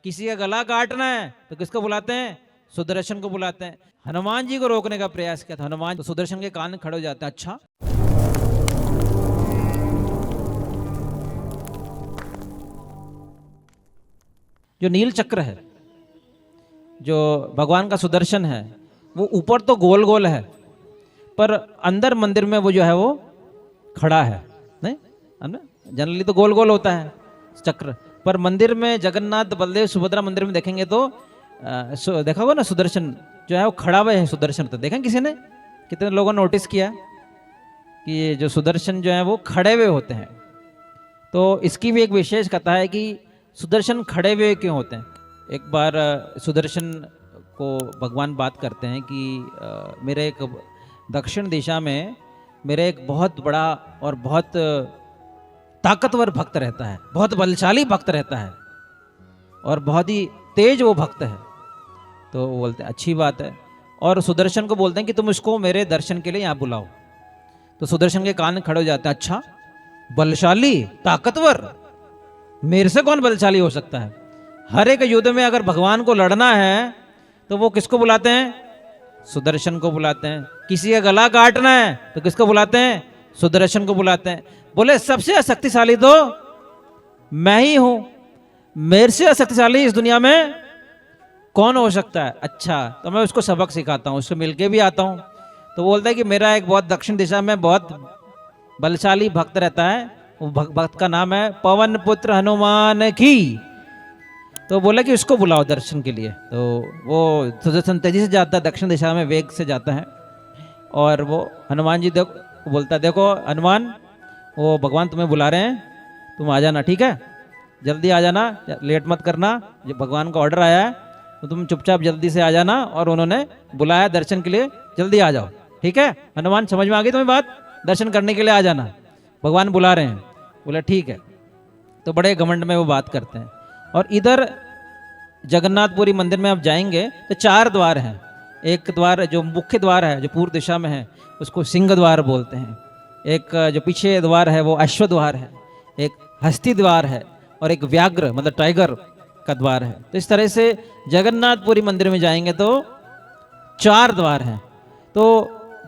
किसी का गला काटना है तो किसको बुलाते हैं? सुदर्शन को बुलाते हैं। हनुमान जी को रोकने का प्रयास किया था हनुमान, तो सुदर्शन के कान खड़े हो जाते हैं। अच्छा, जो नील चक्र है, जो भगवान का सुदर्शन है, वो ऊपर तो गोल गोल है, पर अंदर मंदिर में वो जो है वो खड़ा है। नहीं, जनरली तो गोल गोल होता है चक्र, पर मंदिर में जगन्नाथ बलदेव सुभद्रा मंदिर में देखेंगे तो देखा होगा ना, सुदर्शन जो है वो खड़ा हुआ है। सुदर्शन तो देखें किसी ने, कितने लोगों ने नोटिस किया कि ये जो सुदर्शन जो है वो खड़े हुए होते हैं। तो इसकी भी एक विशेष कथा है कि सुदर्शन खड़े हुए क्यों होते हैं। एक बार सुदर्शन को भगवान बात करते हैं कि मेरे एक दक्षिण दिशा में मेरे एक बहुत बड़ा और बहुत ताकतवर भक्त रहता है, बहुत बलशाली भक्त रहता है और बहुत ही तेज वो भक्त है। तो वो बोलते हैं अच्छी बात है, और सुदर्शन को बोलते हैं कि तुम इसको मेरे दर्शन के लिए यहाँ बुलाओ। तो सुदर्शन के कान खड़े हो जाते हैं, अच्छा बलशाली ताकतवर, मेरे से कौन बलशाली हो सकता है। हर एक युद्ध में अगर भगवान को लड़ना है तो वो किसको बुलाते हैं? सुदर्शन को बुलाते हैं। किसी का गला काटना है तो किसको बुलाते हैं? सुदर्शन को बुलाते हैं। बोले सबसे शक्तिशाली तो मैं ही हूं, मेरे से शक्तिशाली इस दुनिया में कौन हो सकता है। अच्छा, तो मैं उसको सबक सिखाता हूं, उससे मिलके भी आता हूं। तो बोलता है कि मेरा एक बहुत दक्षिण दिशा में बहुत बलशाली भक्त रहता है, वो भक्त का नाम है पवन पुत्र हनुमान की। तो बोला कि उसको बुलाओ दर्शन के लिए। तो वो सुदर्शन तेजी से जाता है, दक्षिण दिशा में वेग से जाता है, और वो हनुमान जी बोलता है देखो हनुमान, वो भगवान तुम्हें बुला रहे हैं, तुम आ जाना, ठीक है, जल्दी आ जाना, लेट मत करना, जब भगवान का ऑर्डर आया है तो तुम चुपचाप जल्दी से आ जाना, और उन्होंने बुलाया दर्शन के लिए, जल्दी आ जाओ, ठीक है। हनुमान समझ में आ गई तुम्हें बात, दर्शन करने के लिए आ जाना, भगवान बुला रहे हैं। बोला ठीक है। तो बड़े घमंड में वो बात करते हैं। और इधर जगन्नाथपुरी मंदिर में आप जाएंगे तो 4 द्वार हैं। एक द्वार जो मुख्य द्वार है जो पूर्व दिशा में है उसको सिंह द्वार बोलते हैं, एक जो पीछे द्वार है वो अश्व द्वार है, एक हस्ती द्वार है, और एक व्याघ्र मतलब टाइगर का द्वार है। तो इस तरह से जगन्नाथपुरी मंदिर में जाएंगे तो 4 द्वार हैं। तो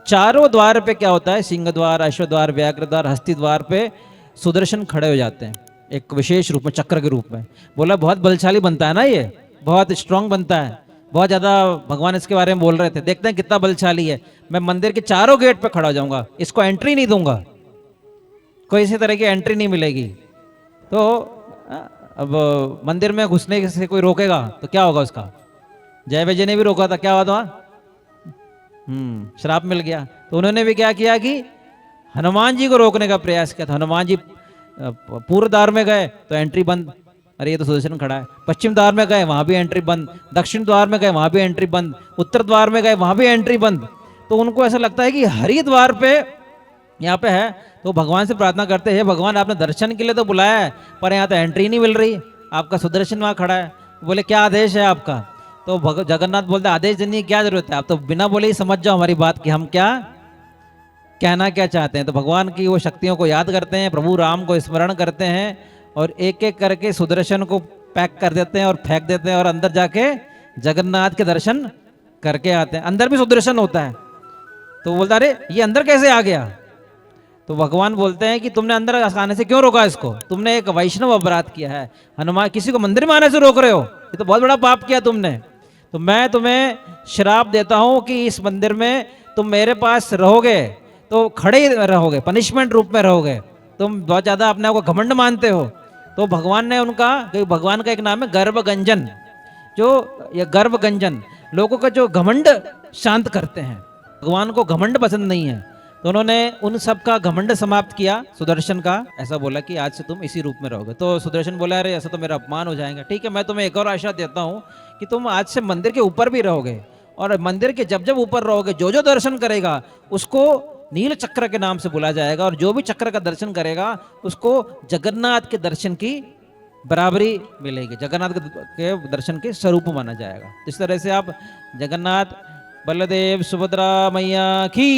चारों द्वार पे क्या होता है, सिंह द्वार, अश्व द्वार, व्याघ्र द्वार, हस्ती द्वार पे सुदर्शन खड़े हो जाते हैं एक विशेष रूप में, चक्र के रूप में। बोला बहुत बलशाली बनता है ना, ये बहुत स्ट्रांग बनता है, बहुत ज्यादा भगवान इसके बारे में बोल रहे थे, देखते हैं कितना बलशाली है। मैं मंदिर के चारों गेट पे खड़ा हो जाऊंगा, इसको एंट्री नहीं दूंगा, कोई इसी तरह की एंट्री नहीं मिलेगी। तो अब मंदिर में घुसने से कोई रोकेगा तो क्या होगा उसका। जय विजय ने भी रोका था, क्या हुआ था? श्राप मिल गया। तो उन्होंने भी क्या किया कि हनुमान जी को रोकने का प्रयास किया था। हनुमान जी पूर्व द्वार में गए तो एंट्री बंद, अरे ये तो सुदर्शन खड़ा है। पश्चिम द्वार में गए वहां भी एंट्री बंद, दक्षिण द्वार में गए वहां भी एंट्री बंद, उत्तर द्वार में गए वहां भी एंट्री बंद। तो उनको ऐसा लगता है कि हरि द्वार पे यहाँ पे है। तो भगवान से प्रार्थना करते हैं, भगवान आपने दर्शन के लिए तो बुलाया है पर यहाँ तो एंट्री नहीं मिल रही, आपका सुदर्शन वहां खड़ा है। बोले क्या आदेश है आपका? तो जगन्नाथ बोलते आदेश देने की क्या जरूरत है, आप तो बिना बोले ही समझ जाओ हमारी बात कि हम क्या कहना क्या चाहते हैं। तो भगवान की वो शक्तियों को याद करते हैं, प्रभु राम को स्मरण करते हैं, और एक एक करके सुदर्शन को पैक कर देते हैं और फेंक देते हैं, और अंदर जाके जगन्नाथ के दर्शन करके आते हैं। अंदर भी सुदर्शन होता है। तो बोलता अरे ये अंदर कैसे आ गया? तो भगवान बोलते हैं कि तुमने अंदर आने से क्यों रोका इसको, तुमने एक वैष्णव अपराध किया है। हनुमान किसी को मंदिर में आने से रोक रहे हो, ये तो बहुत बड़ा पाप किया तुमने। तो मैं तुम्हें श्राप देता हूं कि इस मंदिर में तुम मेरे पास रहोगे तो खड़े ही रहोगे, पनिशमेंट रूप में रहोगे, तुम बहुत ज्यादा अपने आप को घमंड मानते हो। तो भगवान ने उनका, भगवान का एक नाम है गर्वगंजन, जो ये गर्वगंजन लोगों का जो घमंड शांत करते हैं। भगवान को घमंड पसंद नहीं है, तो उन्होंने उन सब का घमंड समाप्त किया सुदर्शन का। ऐसा बोला कि आज से तुम इसी रूप में रहोगे। तो सुदर्शन बोला अरे ऐसा तो मेरा अपमान हो जाएगा, ठीक है मैं तुम्हें एक और आशा देता हूँ कि तुम आज से मंदिर के ऊपर भी रहोगे, और मंदिर के जब जब ऊपर रहोगे जो जो दर्शन करेगा उसको नील चक्र के नाम से बुला जाएगा, और जो भी चक्र का दर्शन करेगा उसको जगन्नाथ के दर्शन की बराबरी मिलेगी, जगन्नाथ के दर्शन के स्वरूप माना जाएगा। इस तरह से आप जगन्नाथ बलदेव सुभद्रा मैया की